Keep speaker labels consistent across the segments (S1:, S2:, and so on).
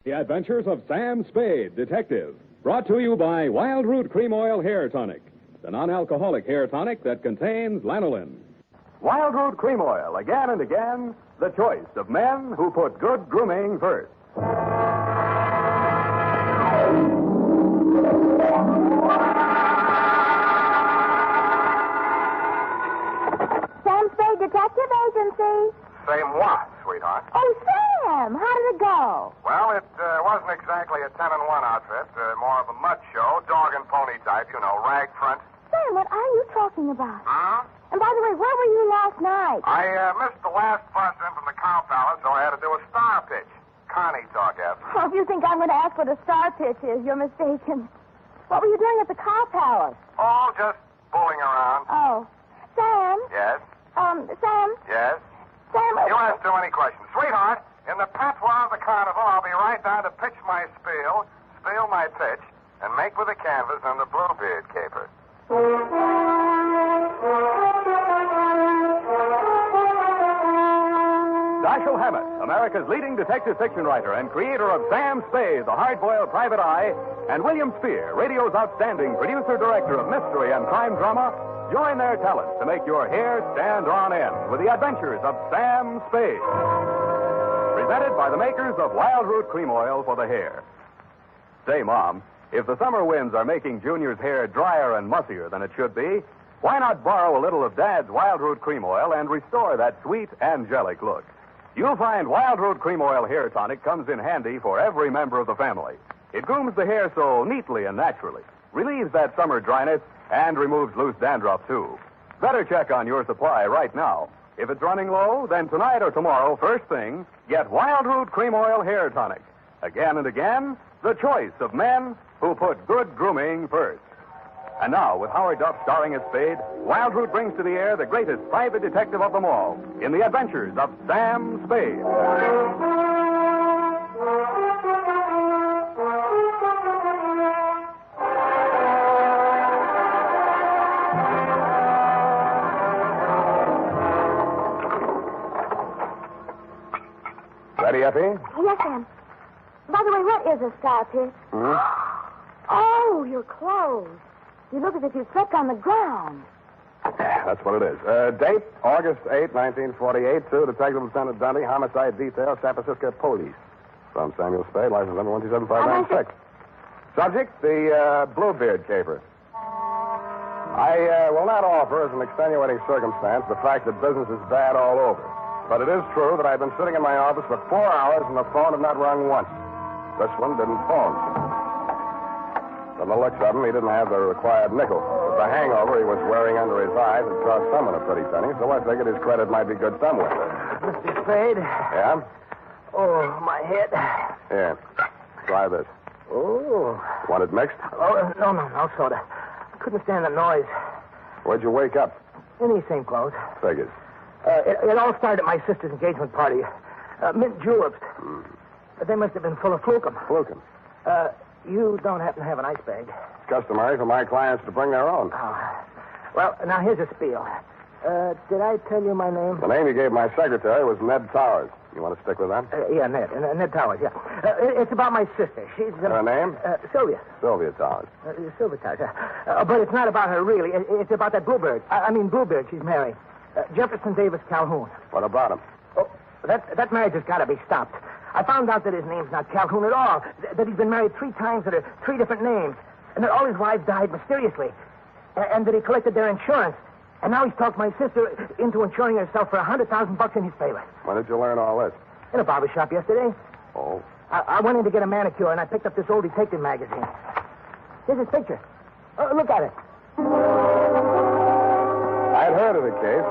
S1: The Adventures of Sam Spade, Detective. Brought to you by Wild Root Cream Oil Hair Tonic, the non-alcoholic hair tonic that contains lanolin. Wild Root Cream Oil, again and again, the choice of men who put good grooming first.
S2: Sam Spade Detective Agency.
S3: Same what, sweetheart?
S2: Oh, Sam, how did it go?
S3: Well, it wasn't exactly a 10-in-1 outfit. More of a mud show, dog and pony type, rag front.
S2: Sam, what are you talking about?
S3: Huh?
S2: And by the way, where were you last night?
S3: I missed the last bus in from the Cow Palace, so I had to do a star pitch. Connie talk after.
S2: Oh, if you think I'm going to ask what a star pitch is, you're mistaken. What were you doing at the Cow Palace?
S3: Oh, just fooling around.
S2: Oh. Sam?
S3: Yes?
S2: Sam?
S3: Yes?
S2: Sam?
S3: You ask too many questions. Sweetheart, in the patois of the carnival, I'll be right down to pitch my spiel my pitch, and make with the canvas and the Bluebeard caper.
S1: Dashiell Hammett, America's leading detective fiction writer and creator of Sam Spade, the hard-boiled private eye, and William Spear, radio's outstanding producer-director of mystery and crime drama, join their talents to make your hair stand on end with the adventures of Sam Spade. Presented by the makers of Wild Root Cream Oil for the hair. Say, Mom, if the summer winds are making Junior's hair drier and mussier than it should be, why not borrow a little of Dad's Wild Root Cream Oil and restore that sweet, angelic look? You'll find Wild Root Cream Oil Hair Tonic comes in handy for every member of the family. It grooms the hair so neatly and naturally, relieves that summer dryness, and removes loose dandruff, too. Better check on your supply right now. If it's running low, then tonight or tomorrow, first thing, get Wild Root Cream Oil Hair Tonic. Again and again, the choice of men who put good grooming first. And now, with Howard Duff starring as Spade, Wild Root brings to the air the greatest private detective of them all in the adventures of Sam Spade.
S3: Ready, Effie?
S2: Yes, Sam. By the way, what is a star pitch? Oh, your clothes. You look as if you slept on the ground.
S3: That's what it is. Date, August 8, 1948, to Detective Lieutenant Dundee, Homicide Detail, San Francisco Police. From Samuel Spade, license number 127596. Subject, the Bluebeard caper. I will not offer as an extenuating circumstance the fact that business is bad all over. But it is true that I've been sitting in my office for 4 hours and the phone had not rung once. This one didn't phone. From the looks of him, he didn't have the required nickel. But the hangover he was wearing under his eyes had cost someone a pretty penny, so I figured his credit might be good somewhere.
S4: Mr. Spade?
S3: Yeah?
S4: Oh, my head.
S3: Here. Try this.
S4: Oh.
S3: Want it mixed?
S4: Oh, no, soda. I couldn't stand the noise.
S3: Where'd you wake up?
S4: In these same clothes.
S3: Figures.
S4: It all started at my sister's engagement party. Mint juleps. But they must have been full of flukum.
S3: Flukum.
S4: You don't happen to have an ice bag?
S3: It's customary for my clients to bring their own.
S4: Oh. Well, now here's a spiel. Did I tell you my name?
S3: The name you gave my secretary was Ned Towers. You want to stick with that?
S4: Yeah, Ned. Ned Towers, yeah. It's about my sister. She's...
S3: Her name?
S4: Sylvia.
S3: Sylvia Towers.
S4: Sylvia Towers, yeah. But it's not about her, really. It's about that Bluebird. I mean, Bluebeard. She's married. Jefferson Davis Calhoun.
S3: What about him?
S4: Oh, that marriage has got to be stopped. I found out that his name's not Calhoun at all. That he's been married 3 times under 3 different names. And that all his wives died mysteriously. And that he collected their insurance. And now he's talked my sister into insuring herself for $100,000 in his favor.
S3: When did you learn all this?
S4: In a barber shop yesterday.
S3: Oh.
S4: I went in to get a manicure, and I picked up this old detective magazine. Here's his picture. Oh, look at it.
S3: I'd heard of the case.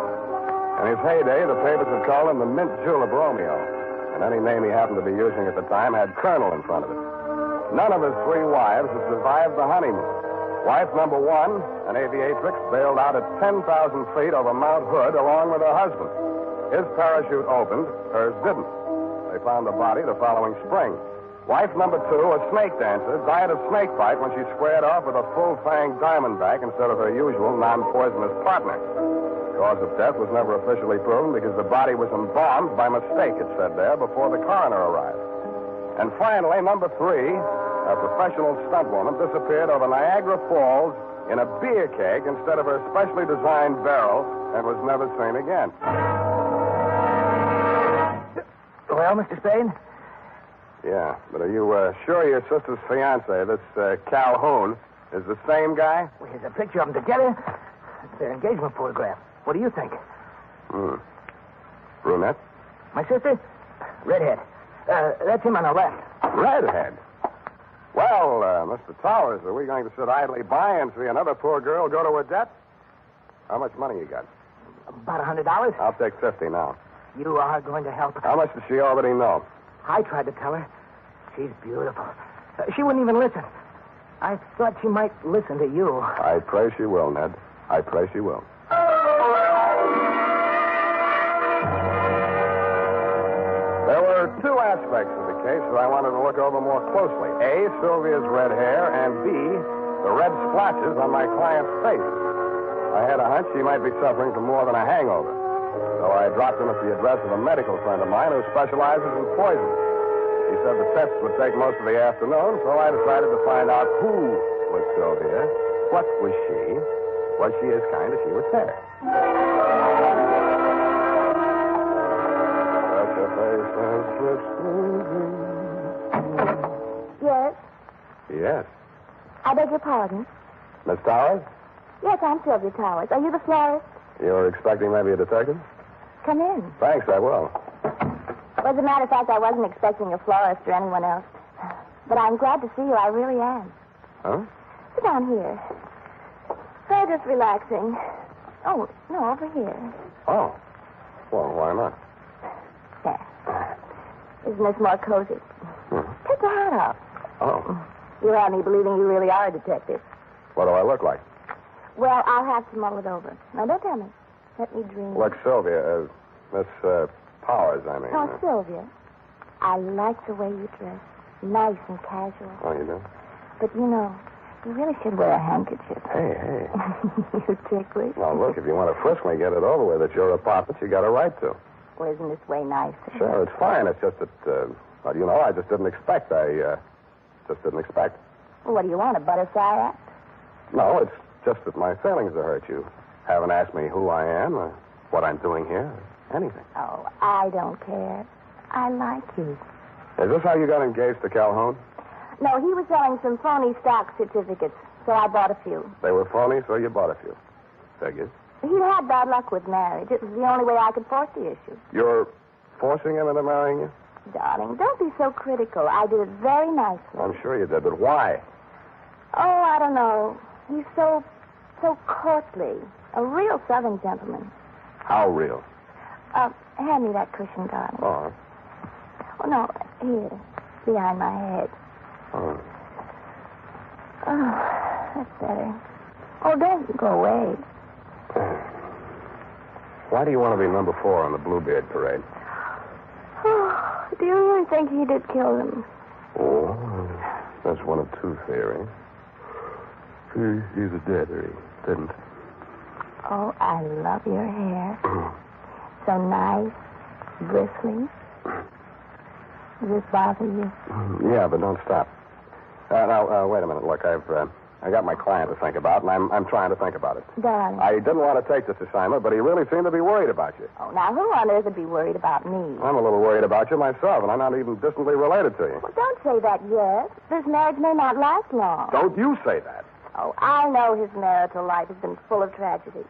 S3: In his heyday, the papers had called him the Mint Julep Romeo. And any name he happened to be using at the time had Colonel in front of it. None of his 3 wives had survived the honeymoon. Wife number 1, an aviatrix, bailed out at 10,000 feet over Mount Hood along with her husband. His parachute opened, hers didn't. They found the body the following spring. Wife number 2, a snake dancer, died of snake bite when she squared off with a full-fanged diamondback instead of her usual non-poisonous partner. The cause of death was never officially proven because the body was embalmed by mistake, it said there, before the coroner arrived. And finally, number 3, a professional stunt woman disappeared over Niagara Falls in a beer keg instead of her specially designed barrel and was never seen again.
S4: Well, Mr. Spade?
S3: Yeah, but are you sure your sister's fiancé, this Calhoun, is the same guy?
S4: Well, here's a picture of them together. It's their engagement photograph. What do you think?
S3: Brunette?
S4: My sister? Redhead. That's him on the left.
S3: Redhead? Well, Mr. Towers, are we going to sit idly by and see another poor girl go to her death? How much money you got?
S4: About $100.
S3: I'll take 50 now.
S4: You are going to help.
S3: How much does she already know?
S4: I tried to tell her. She's beautiful. She wouldn't even listen. I thought she might listen to you.
S3: I pray she will, Ned. I pray she will. There were 2 aspects of the case that I wanted to look over more closely. A, Sylvia's red hair, and B, the red splotches on my client's face. I had a hunch she might be suffering from more than a hangover. So I dropped him at the address of a medical friend of mine who specializes in poison. He said the tests would take most of the afternoon, so I decided to find out who was Sylvia, what was she, was she as kind as she would say.
S2: Yes?
S3: Yes.
S2: I beg your pardon.
S3: Miss Towers?
S2: Yes, I'm Sylvia Towers. Are you the florist?
S3: You're expecting maybe a detective?
S2: Come in.
S3: Thanks, I will.
S2: Well, as a matter of fact, I wasn't expecting a florist or anyone else. But I'm glad to see you. I really am.
S3: Huh?
S2: Sit down here. They're just relaxing. Oh, no, over here.
S3: Oh. Well, why not?
S2: There. Isn't this more cozy? Take your hat off.
S3: Oh.
S2: You have me believing you really are a detective.
S3: What do I look like?
S2: Well, I'll have to mull it over. Now, don't tell me. Let me dream.
S3: Look, Sylvia, Miss Powers, I mean.
S2: Oh, Sylvia, I like the way you dress. Nice and casual.
S3: Oh, you do?
S2: But, you know, you really should wear a handkerchief.
S3: Hey.
S2: You're ticklish.
S3: Well, look, if you want to frisk me, get it over with. It's your apartment. You got a right to.
S2: Well, isn't this way nice?
S3: Sure, it's fine. It's just that, well, you know, I just didn't expect. I just didn't expect.
S2: Well, what do you want, a butterfly act?
S3: No, it's just that my feelings have hurt you. Haven't asked me who I am or what I'm doing here or anything.
S2: Oh, I don't care. I like you.
S3: Is this how you got engaged to Calhoun?
S2: No, he was selling some phony stock certificates, so I bought a few.
S3: They were phony, so you bought a few. Figures.
S2: He'd had bad luck with marriage. It was the only way I could force the issue.
S3: You're forcing him into marrying you?
S2: Darling, don't be so critical. I did it very nicely.
S3: I'm sure you did, but why?
S2: Oh, I don't know. He's so courtly. A real Southern gentleman.
S3: How real?
S2: Hand me that cushion, darling.
S3: Oh.
S2: Oh, no, here, behind my head.
S3: Oh.
S2: Oh, that's better. Oh, don't go away.
S3: Why do you want to be number 4 on the Bluebeard parade?
S2: Oh, do you really think he did kill him?
S3: Oh, that's one of 2 theories. He's a dead, or he didn't.
S2: Oh, I love your hair. So nice, bristly. Does this bother you?
S3: Yeah, but don't stop. Now, wait a minute. Look, I got my client to think about, and I'm trying to think about it.
S2: Darling.
S3: I didn't want to take this assignment, but he really seemed to be worried about you.
S2: Oh, now, who on earth would be worried about me?
S3: I'm a little worried about you myself, and I'm not even distantly related to you.
S2: Well, don't say that yet. This marriage may not last long.
S3: Don't you say that.
S2: Oh, I know his marital life has been full of tragedy.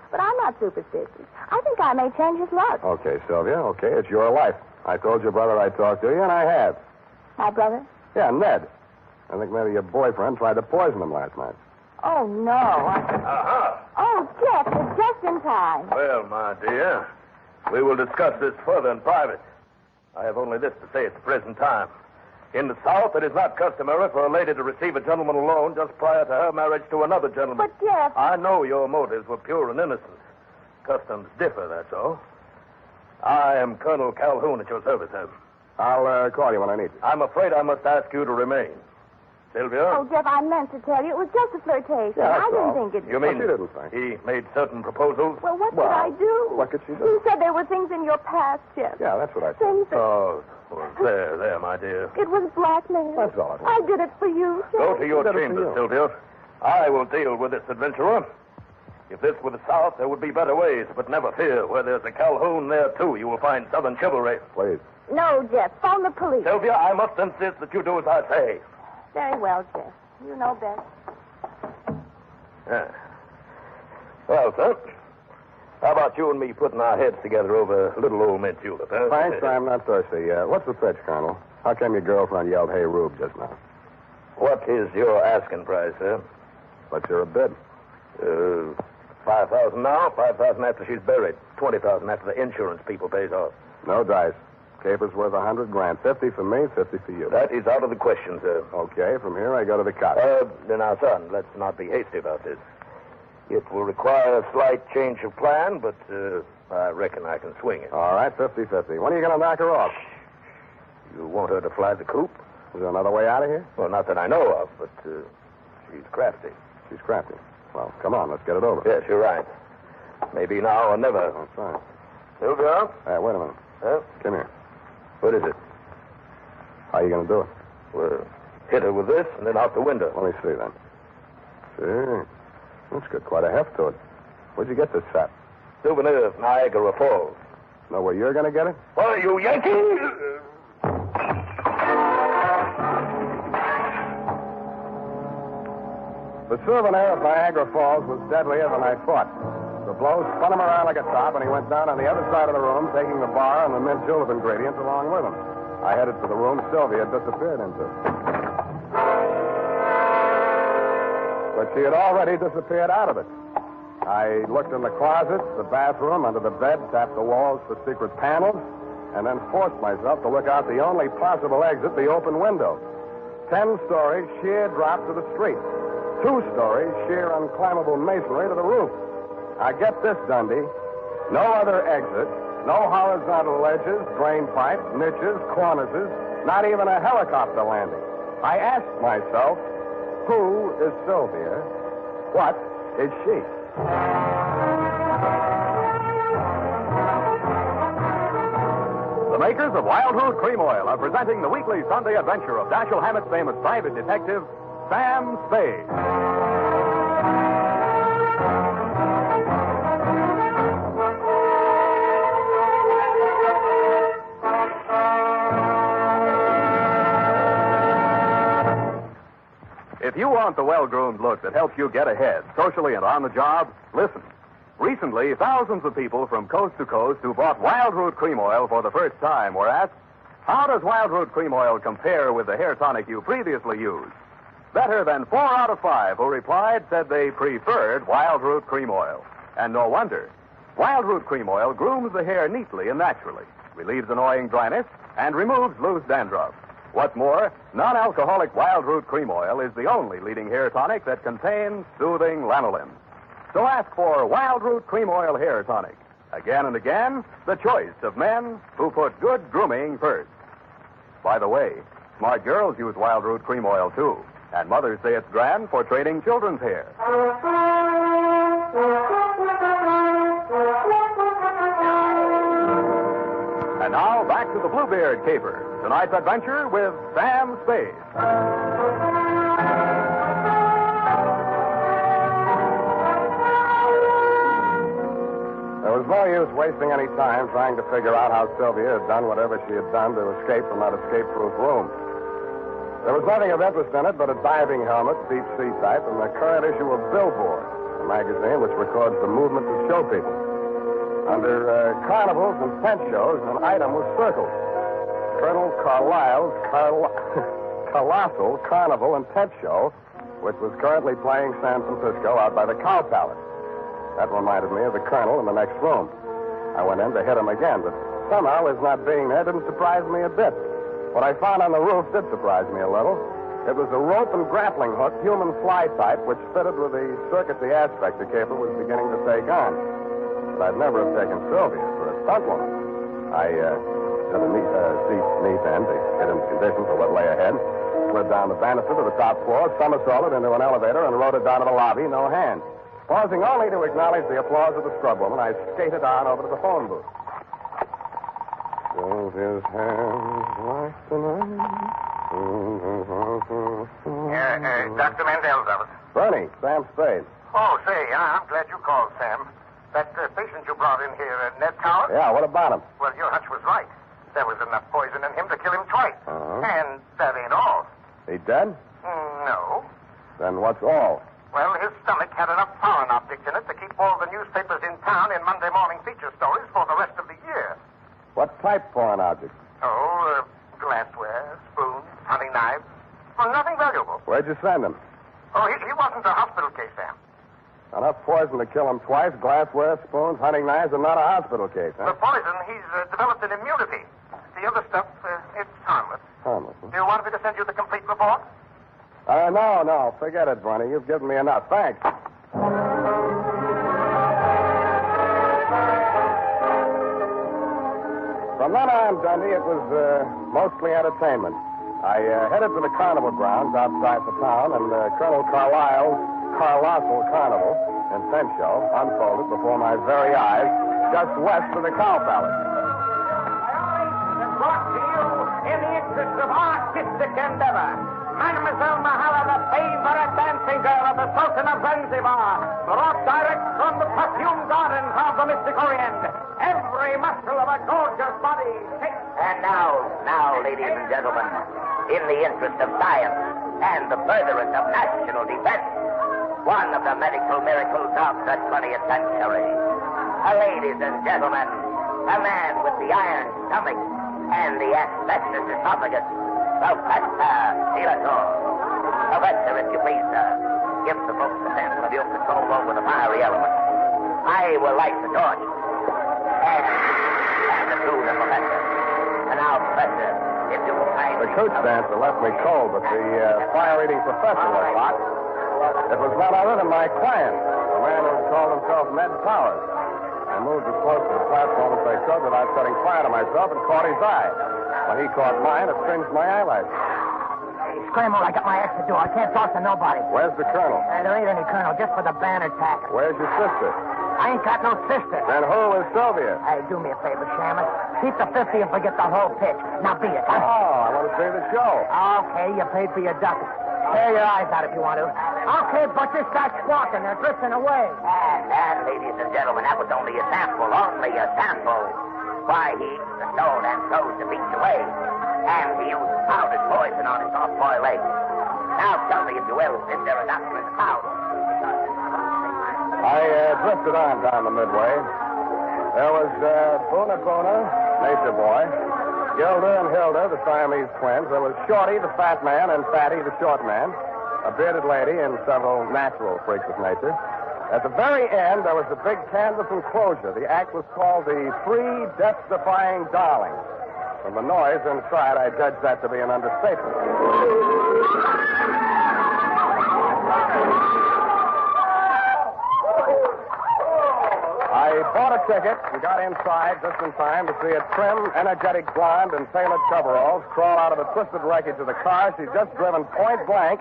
S2: But I'm not superstitious. I think I may change his luck.
S3: Okay, Sylvia, okay, it's your life. I told your brother I'd talk to you, and I have.
S2: My brother?
S3: Yeah, Ned. I think maybe your boyfriend tried to poison him last night.
S2: Oh, no. Oh, Jeff, you're just in time.
S5: Well, my dear, we will discuss this further in private. I have only this to say at the present time. In the South, it is not customary for a lady to receive a gentleman alone just prior to her marriage to another gentleman.
S2: But, Jeff...
S5: I know your motives were pure and innocent. Customs differ, that's all. I am Colonel Calhoun at your service, sir.
S3: I'll call you when I need you.
S5: I'm afraid I must ask you to remain. Sylvia?
S2: Oh, Jeff, I meant to tell you. It was just a flirtation.
S3: Yeah, that's
S2: I didn't
S3: all.
S2: think it...
S5: You mean
S3: Well, she didn't think.
S5: he made certain proposals?
S2: Well, what could I do?
S3: What could she do?
S2: You said there were things in your past, Jeff.
S3: Yeah, that's what I said.
S2: Things that...
S5: Oh, Well, there, my dear.
S2: It was blackmail.
S3: That's all it was.
S2: I did it for you.
S5: Go to your
S3: Did it for
S5: chambers,
S3: you.
S5: Sylvia. I will deal with this adventurer. If this were the South, there would be better ways, but never fear. Where there's a Calhoun, there, too, you will find Southern chivalry.
S3: Please.
S2: No, Jeff. Phone the police.
S5: Sylvia, I must insist that you do as I say.
S2: Very well, Jeff. You know best.
S5: Yeah. Well, sir, how about you and me putting our heads together over little old mint julep, huh?
S3: Thanks, I'm not thirsty. What's the pitch, Colonel? How come your girlfriend yelled, "Hey, Rube," just now?
S5: What is your asking price, sir?
S3: What's your bid?
S5: $5,000 now, $5,000 after she's buried, $20,000 after the insurance people pays off.
S3: No dice. Caper's worth $100,000. 50 for me, 50 for you.
S5: That is out of the question, sir.
S3: Okay, from here I go to the cops.
S5: Now, son, let's not be hasty about this. It will require a slight change of plan, but I reckon I can swing it.
S3: All right, 50-50. When are you going to knock her off?
S5: You want her to fly the coop?
S3: Is there another way out of here?
S5: Well, not that I know of, but she's crafty.
S3: She's crafty. Well, come on, let's get it over.
S5: Yes, you're right. Maybe now or never.
S3: That's right.
S5: Sylvia?
S3: Wait a minute. Come here.
S5: What is it?
S3: How are you going to do it?
S5: Well, hit her with this and then out the window.
S3: Let me see, then. See? That's got quite a heft to it. Where'd you get this set?
S5: Souvenir of Niagara Falls.
S3: Know where you're going to get it?
S5: Why, you Yankee!
S3: The souvenir of Niagara Falls was deadlier than I thought. The blow spun him around like a top, and he went down on the other side of the room, taking the bar and the mint julep ingredients along with him. I headed for the room Sylvia had disappeared into. But she had already disappeared out of it. I looked in the closet, the bathroom, under the bed, tapped the walls for secret panels, and then forced myself to look out the only possible exit, the open window. 10 stories, sheer drop to the street. 2 stories, sheer unclimbable masonry to the roof. Now get this, Dundee. No other exit, no horizontal ledges, drain pipes, niches, cornices, not even a helicopter landing. I asked myself, who is Sylvia? What is she?
S1: The makers of Wild Root Cream Oil are presenting the weekly Sunday adventure of Dashiell Hammett's famous private detective, Sam Spade. If you want the well-groomed look that helps you get ahead, socially and on the job, listen. Recently, thousands of people from coast to coast who bought Wild Root Cream Oil for the first time were asked, how does Wild Root Cream Oil compare with the hair tonic you previously used? Better than 4 out of 5 who replied said they preferred Wild Root Cream Oil. And no wonder. Wild Root Cream Oil grooms the hair neatly and naturally, relieves annoying dryness, and removes loose dandruff. What's more, non-alcoholic Wild Root Cream Oil is the only leading hair tonic that contains soothing lanolin. So ask for Wild Root Cream Oil Hair Tonic. Again and again, the choice of men who put good grooming first. By the way, smart girls use Wild Root Cream Oil, too. And mothers say it's grand for training children's hair. And now, back to the Bluebeard caper. Tonight's adventure with Sam Spade.
S3: There was no use wasting any time trying to figure out how Sylvia had done whatever she had done to escape from that escape-proof room. There was nothing of interest in it but a diving helmet, deep sea type, and the current issue of Bluebeard, a magazine which records the movements of show people. Under carnivals and tent shows, an item was circled. Colonel Carlisle's Colossal Carnival and Tent Show, which was currently playing San Francisco out by the Cow Palace. That reminded me of the Colonel in the next room. I went in to hit him again, but somehow his not being there didn't surprise me a bit. What I found on the roof did surprise me a little. It was a rope and grappling hook, human fly type, which fitted with the circuitry aspect the caper was beginning to take on. But I'd never have taken Sylvia for a stunt woman. I got a neat end to get into condition for what lay ahead. Slid down the banister to the top floor, somersaulted into an elevator, and rode it down to the lobby, no hands. Pausing only to acknowledge the applause of the scrub woman, I skated on over to the phone booth. Goes his hands like the night.
S6: Dr. Mandel's office.
S3: Bernie, Sam Spade.
S6: Oh, say, I'm glad you called, Sam. That patient you brought in here, Ned Towers?
S3: Yeah, what about him?
S6: Well, your hunch was right. There was enough poison in him to kill him twice.
S3: Uh-huh.
S6: And that ain't all.
S3: He dead?
S6: No.
S3: Then what's all?
S6: Well, his stomach had enough foreign objects in it to keep all the newspapers in town in Monday morning feature stories for the rest of the year.
S3: What type foreign object?
S6: Oh, glassware, spoons, hunting knives. Well, nothing valuable.
S3: Where'd you send him?
S6: Oh, he wasn't a hospital case, Sam.
S3: Enough poison to kill him twice, glassware, spoons, hunting knives, and not a hospital case,
S6: The
S3: huh?
S6: poison, he's developed an immunity. The other stuff, it's harmless.
S3: Harmless,
S6: Do you want me to send you the complete report?
S3: No. Forget it, Bernie. You've given me enough. Thanks. From then on, Dundee, it was mostly entertainment. I headed for the carnival grounds outside the town, and Colonel Carlisle's Carlossal Carnival in Pinchot unfolded before my very eyes just west of the Cow Palace.
S4: Brought to you in the interest of artistic endeavor. Mademoiselle Mahala, the favorite dancing girl of the Sultan of Zanzibar, brought direct from the perfume gardens of the Mystic Orient. Every muscle of a gorgeous body.
S7: And now, ladies and gentlemen, in the interest of science and the furtherance of national defense, one of the medical miracles of the 20th century. Ladies and gentlemen, a man with the iron stomach and the asbestos esophagus, Professor Tilator. Professor, if you please, sir, give the folks a sample of your control over the fiery element. I will light the torch. And the to the professor. And now, Professor, if you will kindly...
S3: The coach dancer left me cold, but the fire-eating professor was hot. It was none other than my client, the man who called himself Ned Towers. I moved as close to the platform as I could without setting fire to myself and caught his eye. When he caught mine, it singed my eyelashes.
S4: Hey, scramble, I got my exit door. I can't talk to nobody.
S3: Where's the colonel?
S4: There ain't any colonel, just for the banner tack.
S3: Where's your sister?
S4: I ain't got no sister.
S3: Then who is Sylvia?
S4: Hey, do me a favor, Shamus. Keep the 50 and forget the whole pitch. Now be it,
S3: Oh,
S4: huh?
S3: I want to see the show.
S4: Okay, you paid for your duck. Tear your eyes out if you want to. Okay, but just start squawking. They're drifting away.
S7: And, ladies and gentlemen, that was only a sample. Only a sample. Why, he eats the stone and throws the beach away. And he uses powdered poison on his soft-boiled eggs. Now tell me, if you will, is there a doctor in the crowd?
S3: I drifted on down the midway. There was Boona, Nature Boy, Gilda and Hilda, the Siamese twins. There was Shorty, the fat man, and Fatty, the short man, a bearded lady, and several natural freaks of nature. At the very end, there was the big canvas enclosure. The act was called the Three Death-Defying Darlings. From the noise inside, I judged that to be an understatement. I bought a ticket and got inside just in time to see a trim, energetic blonde in tailored coveralls crawl out of the twisted wreckage of the car she'd just driven point blank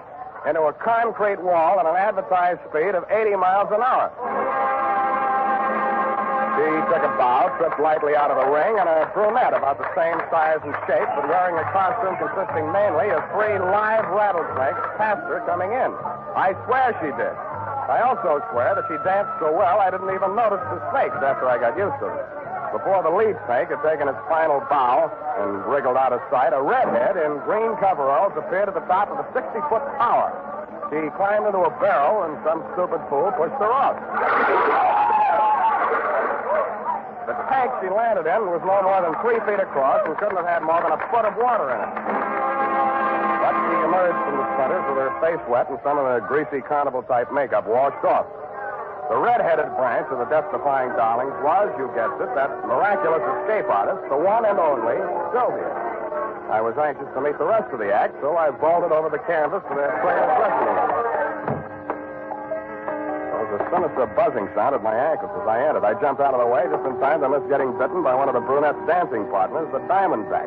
S3: into a concrete wall at an advertised speed of 80 miles an hour. She took a bow, tripped lightly out of the ring, and a brunette about the same size and shape, but wearing a costume consisting mainly of 3 live rattlesnakes passed her coming in. I swear she did. I also swear that she danced so well I didn't even notice the snakes after I got used to them. Before the lead snake had taken its final bow and wriggled out of sight, a redhead in green coveralls appeared at the top of a 60-foot tower. She climbed into a barrel, and some stupid fool pushed her off. The tank she landed in was no more than 3 feet across and couldn't have had more than a foot of water in it. But she emerged from the splinters with her face wet and some of the greasy carnival-type makeup washed off. The red-headed branch of the death-defying darlings was, you guessed it, that miraculous escape artist, the one and only Sylvia. I was anxious to meet the rest of the act, so I vaulted over the canvas to their trailer's dressing room. There was a sinister buzzing sound at my ankles as I entered. I jumped out of the way just in time to miss getting bitten by one of the brunette's dancing partners, the Diamondback.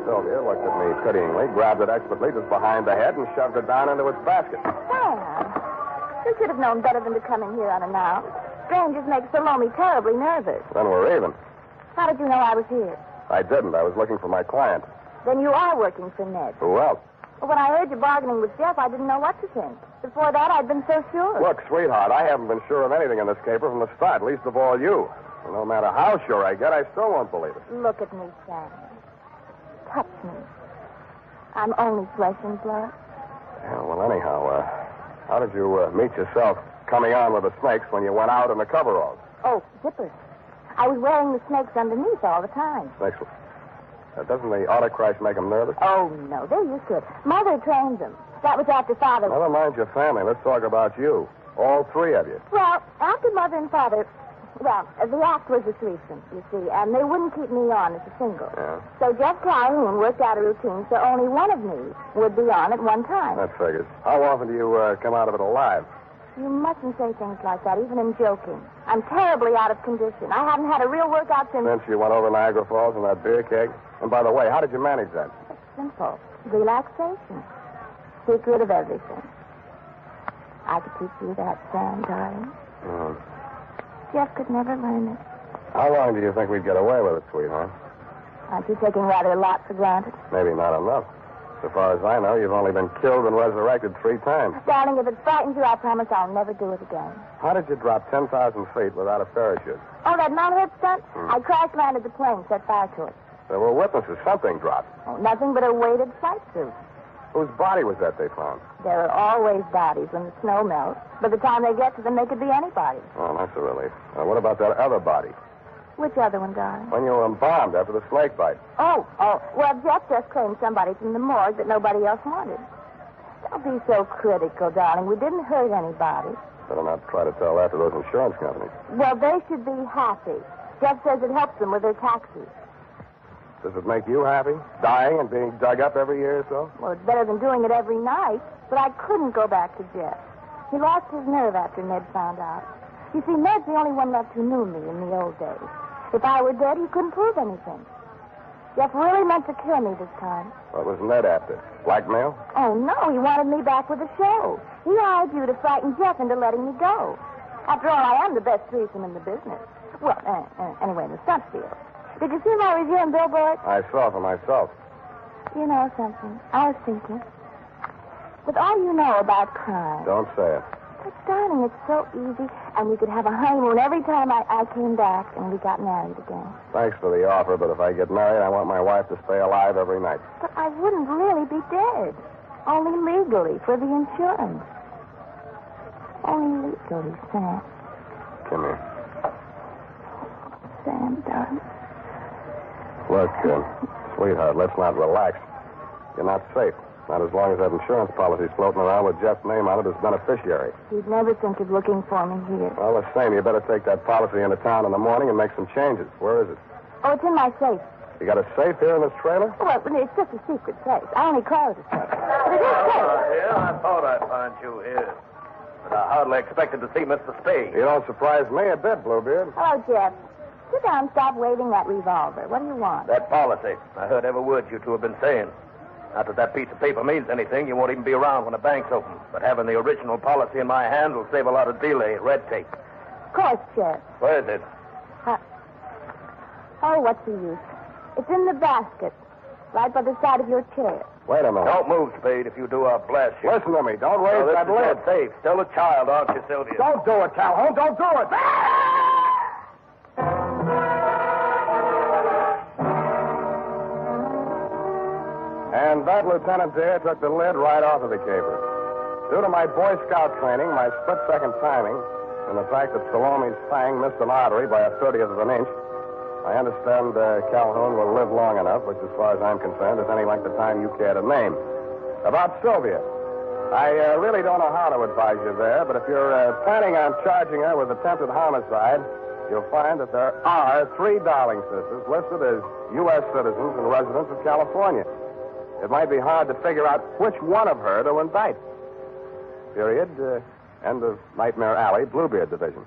S3: Sylvia looked at me pityingly, grabbed it expertly just behind the head, and shoved it down into its basket.
S2: Sam, you should have known better than to come in here unannounced. Strangers make Salome terribly nervous.
S3: Then we're even.
S2: How did you know I was here?
S3: I didn't. I was looking for my client.
S2: Then you are working for Ned.
S3: Who else?
S2: Well, when I heard you bargaining with Jeff, I didn't know what to think. Before that, I'd been so sure.
S3: Look, sweetheart, I haven't been sure of anything in this caper from the start, least of all you. And no matter how sure I get, I still won't believe it.
S2: Look at me, Sam. Touch me. I'm only flesh and blood.
S3: Yeah, well, anyhow, how did you meet yourself coming on with the snakes when you went out in the coveralls?
S2: Oh, zippers. I was wearing the snakes underneath all the time.
S3: Snakes? Doesn't the autocrash make them nervous?
S2: Oh, no, they're used to it. Mother trained them. That was after Father...
S3: Never mind your family. Let's talk about you. All three of you.
S2: Well, after Mother and Father... Well, the act was a threesome, you see, and they wouldn't keep me on as a single.
S3: Yeah.
S2: So Jeff Calhoun worked out a routine so only one of me would be on at one time.
S3: That figures. How often do you come out of it alive?
S2: You mustn't say things like that, even in joking. I'm terribly out of condition. I haven't had a real workout since...
S3: Since you went over Niagara Falls in that beer keg? And by the way, how did you manage that?
S2: It's simple. Relaxation. Secret of everything. I could teach you that, Sam, darling. Jeff could never learn it.
S3: How long do you think we'd get away with it, sweetheart?
S2: Aren't you taking rather a lot for granted?
S3: Maybe not enough. So far as I know, you've only been killed and resurrected 3 times.
S2: Darling, if it frightens you, I promise I'll never do it again.
S3: How did you drop 10,000 feet without a parachute?
S2: Oh, that Mount Hood stunt? I crash-landed the plane, set fire to it.
S3: There were witnesses. Something dropped.
S2: Oh, nothing but a weighted flight suit.
S3: Whose body was that they found?
S2: There are always bodies when the snow melts. By the time they get to them, they could be anybody.
S3: Oh, that's a relief. What about that other body?
S2: Which other one, darling?
S3: When you were embalmed after the snake bite.
S2: Oh. Well, Jeff just claimed somebody from the morgue that nobody else wanted. Don't be so critical, darling. We didn't hurt anybody.
S3: Better not try to tell that to those insurance companies.
S2: Well, they should be happy. Jeff says it helps them with their taxes.
S3: Does it make you happy? Dying and being dug up every year or so?
S2: Well, it's better than doing it every night. But I couldn't go back to Jeff. He lost his nerve after Ned found out. You see, Ned's the only one left who knew me in the old days. If I were dead, he couldn't prove anything. Jeff really meant to kill me this time.
S3: What was Ned after? Blackmail?
S2: Oh, no, he wanted me back with the show. He hired you to frighten Jeff into letting me go. After all, I am the best threesome in the business. Well, anyway, the stunt field. Did you see my review in Billboard?
S3: I saw for myself.
S2: You know something? I was thinking. With all you know about crime...
S3: Don't say it.
S2: But, darling, it's so easy. And we could have a honeymoon every time I came back and we got married again.
S3: Thanks for the offer, but if I get married, I want my wife to stay alive every night.
S2: But I wouldn't really be dead. Only legally, for the insurance. Only legally, Sam.
S3: Come here.
S2: Sam, darling.
S3: Look, sweetheart, let's not relax. You're not safe. Not as long as that insurance policy's floating around with Jeff's name on it as beneficiary.
S2: He'd never think of looking for me here.
S3: Well, the same. You better take that policy into town in the morning and make some changes. Where is it?
S2: Oh, it's in my safe.
S3: You got a safe here in this trailer?
S2: Well, it's just a secret place. I only call it a safe. But it is safe.
S5: Here, I thought I'd find you here. But I hardly expected to see Mr. Spade.
S3: You don't surprise me a bit, Bluebeard.
S2: Hello, Jeff. Sit down and stop waving that revolver. What do you want?
S5: That policy. I heard every word you two have been saying. Not that piece of paper means anything. You won't even be around when the bank's open. But having the original policy in my hand will save a lot of delay and red tape.
S2: Of course, Jeff.
S5: Where is it?
S2: Oh, what's the use? It's in the basket, right by the side of your chair.
S3: Wait a minute.
S5: Don't move, Spade. If you do, I'll blast you.
S3: Listen to me. Don't raise that
S5: This
S3: lid.
S5: is safe. Still a child, aren't you, Sylvia?
S3: Don't do it, Calhoun. Don't do it. And that Lieutenant Dare took the lid right off of the caper. Due to my Boy Scout training, my split-second timing, and the fact that Salome's fang missed an artery by a 30th of an inch, I understand Calhoun will live long enough, which, as far as I'm concerned, is any length of time you care to name. About Sylvia. I really don't know how to advise you there, but if you're planning on charging her with attempted homicide, you'll find that there are 3 Darling sisters listed as U.S. citizens and residents of California. It might be hard to figure out which one of her to indict. Period. End of Nightmare Alley, Bluebeard Division.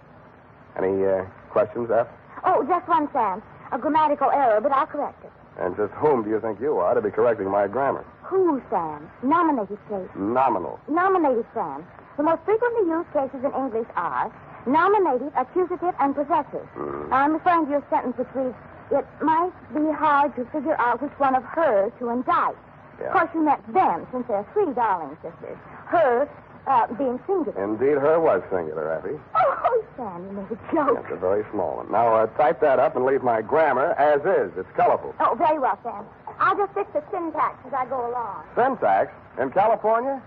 S3: Any questions, F?
S2: Oh, just one, Sam. A grammatical error, but I'll correct it.
S3: And just whom do you think you are to be correcting my grammar?
S2: Who, Sam? Nominative case.
S3: Nominal.
S2: Nominative, Sam. The most frequently used cases in English are nominative, accusative, and possessive. I'm referring to your sentence which reads, It might be hard to figure out which one of her to indict.
S3: Yeah.
S2: Of course, you meant them, since they're three darling sisters. Her being singular.
S3: Indeed, her was singular, Effie.
S2: Oh, Sam, you made a joke.
S3: That's a very small one. Now, type that up and leave my grammar as is. It's colorful.
S2: Oh, very well, Sam. I'll just fix the syntax as I go along.
S3: Syntax? In California?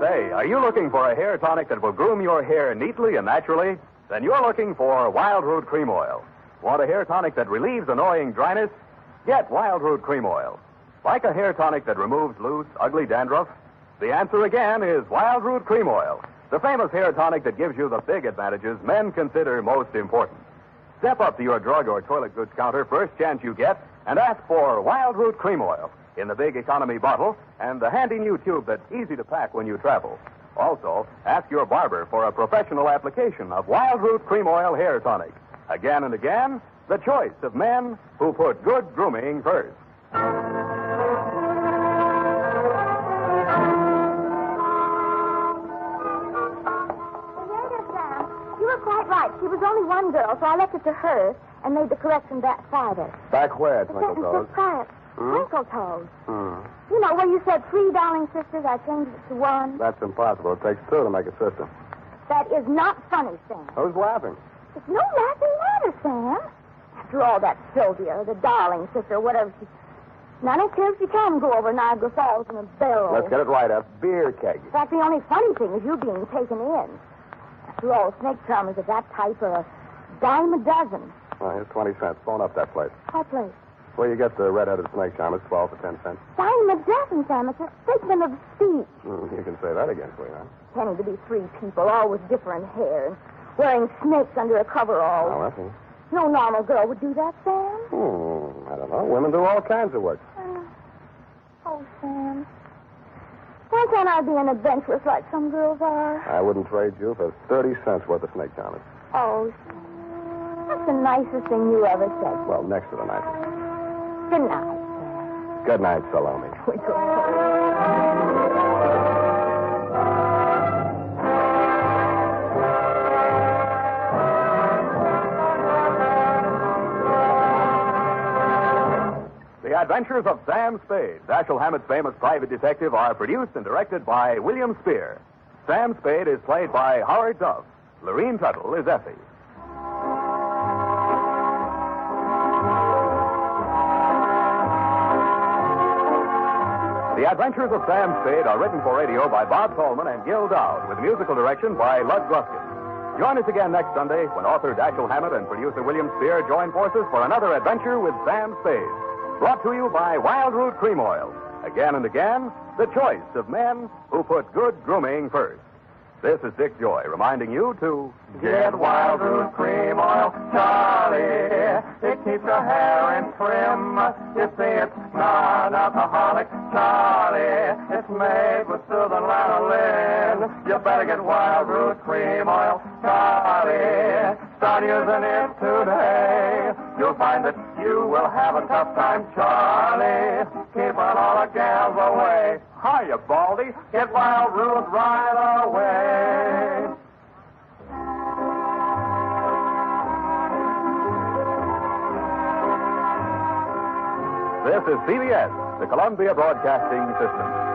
S1: Say, are you looking for a hair tonic that will groom your hair neatly and naturally? Then you're looking for Wild Root Cream Oil. Want a hair tonic that relieves annoying dryness? Get Wild Root Cream Oil. Like a hair tonic that removes loose, ugly dandruff? The answer again is Wild Root Cream Oil, the famous hair tonic that gives you the big advantages men consider most important. Step up to your drug or toilet goods counter first chance you get and ask for Wild Root Cream Oil in the big economy bottle and the handy new tube that's easy to pack when you travel. Also, ask your barber for a professional application of Wild Root Cream Oil hair tonic. Again and again, the choice of men who put good grooming first.
S2: You were quite right. She was only one girl, so I left it to her and made the correction back farther.
S3: Back where,
S2: The
S3: Twinkle
S2: sentence
S3: Toes?
S2: is quiet. Twinkle Toes.
S3: Hmm.
S2: You know, where you said three darling sisters, I changed it to one.
S3: That's impossible. It takes two to make a sister.
S2: That is not funny, Sam.
S3: Who's laughing?
S2: It's no laughing matter, Sam. After all, that Sylvia, the darling sister, whatever she... None of cares she can go over Niagara Falls in a barrel.
S3: Let's get it right. A beer keg.
S2: In fact, the only funny thing is you being taken in. After all, snake charmers of that type are a dime a dozen.
S3: Well, here's 20 cents. Phone up that place.
S2: What place?
S3: Where you get the red-headed snake charmers, 12 for 10 cents.
S2: Dime a dozen, Sam. It's a statement of speech.
S3: You can say that again, sweetheart.
S2: Pretending to be three people, all with different hair, and wearing snakes under a coverall.
S3: Oh, Effie.
S2: No normal girl would do that, Sam.
S3: I don't know. Women do all kinds of work.
S2: Oh, Sam. Why can't I be an adventuress like some girls are?
S3: I wouldn't trade you for 30 cents worth of snake charmers.
S2: Oh, Sam. That's the nicest thing you ever said.
S3: Well, next to the nicest.
S2: Good night, Sam.
S3: Good night, Salome.
S1: The Adventures of Sam Spade, Dashiell Hammett's famous private detective, are produced and directed by William Spear. Sam Spade is played by Howard Duff. Lorene Tuttle is Effie. The Adventures of Sam Spade are written for radio by Bob Tolman and Gil Dowd, with musical direction by Lud Gluskin. Join us again next Sunday when author Dashiell Hammett and producer William Spear join forces for another adventure with Sam Spade. Brought to you by Wild Root Cream Oil. Again and again, the choice of men who put good grooming first. This is Dick Joy reminding you to
S5: Get Wild Root Cream Oil, Charlie. It keeps your hair in trim. You see, it's non-alcoholic, Charlie. It's made with soothing lanolin. You better get Wild Root Cream Oil, Charlie. Start using it today. You'll find that you will have a tough time, Charlie. Keep on all the gals away. Hiya, Baldy. Get Wild Root right away.
S1: This is CBS, the Columbia Broadcasting System.